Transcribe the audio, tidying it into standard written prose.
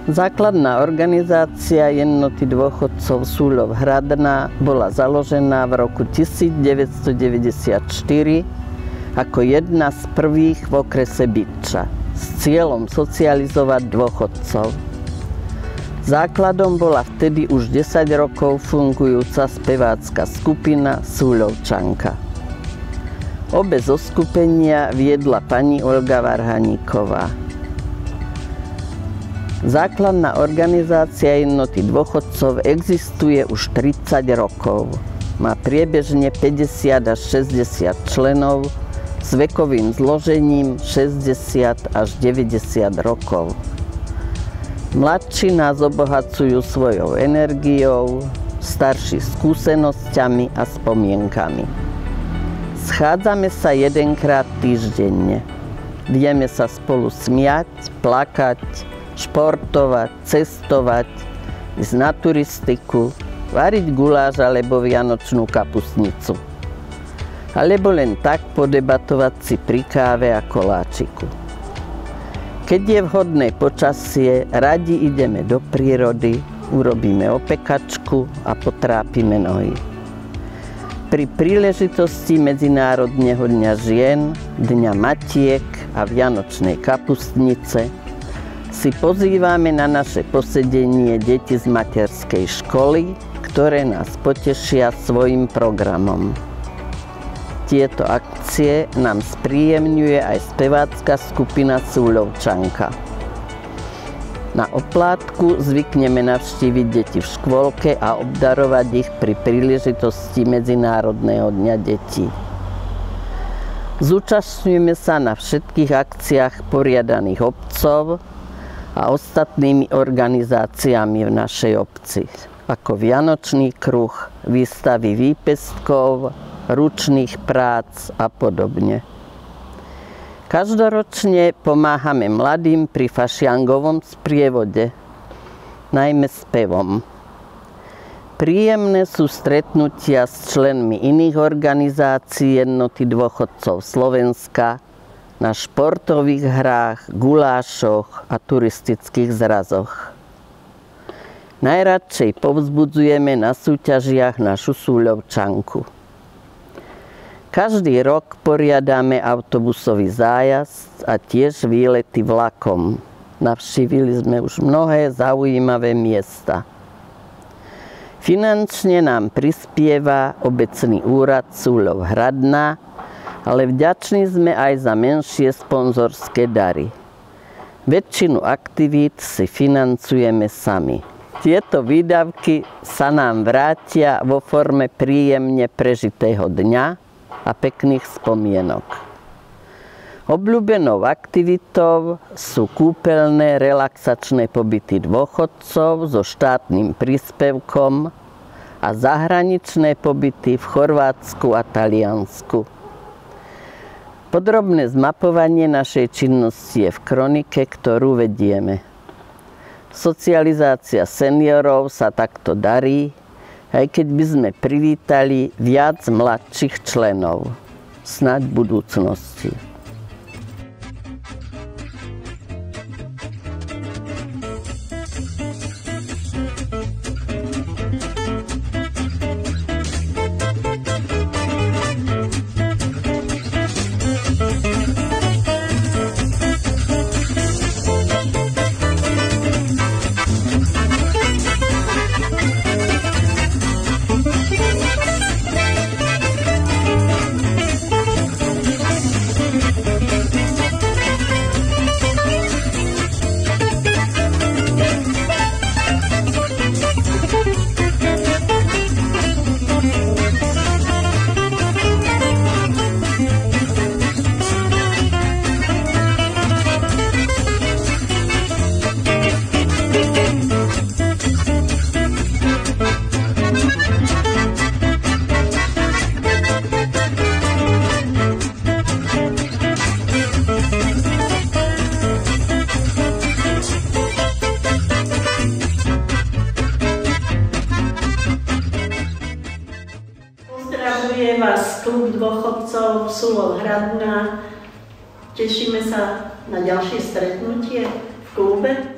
Základná organizácia Jednoty dôchodcov Súľov Hradná bola založená v roku 1994 ako jedna z prvých v okrese Bytča s cieľom socializovať dôchodcov. Základom bola vtedy už 10 rokov fungujúca spevácka skupina Súľovčanka. Obe zoskupenia viedla pani Olga Varhaníková. Základná organizácia Jednoty dôchodcov existuje už 30 rokov. Má priebežne 50 až 60 členov s vekovým zložením 60 až 90 rokov. Mladší nás obohacujú svojou energiou, starší skúsenosťami a spomienkami. Schádzame sa jedenkrát týždenne. Vieme sa spolu smiať, plakať, športovať, cestovať, ísť na turistiku, variť guláš alebo vianočnú kapustnicu. Alebo len tak podebatovať si pri káve a koláčiku. Keď je vhodné počasie, radi ideme do prírody, urobíme opekačku a potrápime nohy. Pri príležitosti Medzinárodného dňa žien, Dňa matiek a Vianočnej kapustnice si pozývame na naše posedenie deti z materskej školy, ktoré nás potešia svojim programom. Tieto akcie nám spríjemňuje aj spevácka skupina Súľovčanka. Na oplátku zvykneme navštíviť deti v škôlke a obdarovať ich pri príležitosti Medzinárodného dňa detí. Zúčastňujeme sa na všetkých akciách poriadaných obcov a ostatnými organizáciami v našej obci, ako Vianočný kruh, výstavy výpestkov, ručných prác a podobne. Každoročne pomáhame mladým pri fašiangovom sprievode, najmä spevom. Príjemné sú stretnutia s členmi iných organizácií Jednoty dôchodcov Slovenska, na športových hrách, gulášoch a turistických zrazoch. Najradšej povzbudzujeme na súťažiach našu Súľovčanku. Každý rok poriadáme autobusový zájazd a tiež výlety vlakom. Navštívili sme už mnohé zaujímavé miesta. Finančne nám prispieva obecný úrad Súľov Hradná, ale vďační sme aj za menšie sponzorské dary. Väčšinu aktivít si financujeme sami. Tieto výdavky sa nám vrátia vo forme príjemne prežitého dňa a pekných spomienok. Obľúbenou aktivitou sú kúpeľné relaxačné pobyty dôchodcov so štátnym príspevkom a zahraničné pobyty v Chorvátsku a Taliansku. Podrobné zmapovanie našej činnosti je v kronike, ktorú vedieme. Socializácia seniorov sa takto darí, aj keď by sme privítali viac mladších členov. Snáď v budúcnosti. Pozdravuje vás klub dôchodcov Súľov Hradná. Tešíme sa na ďalšie stretnutie v klube.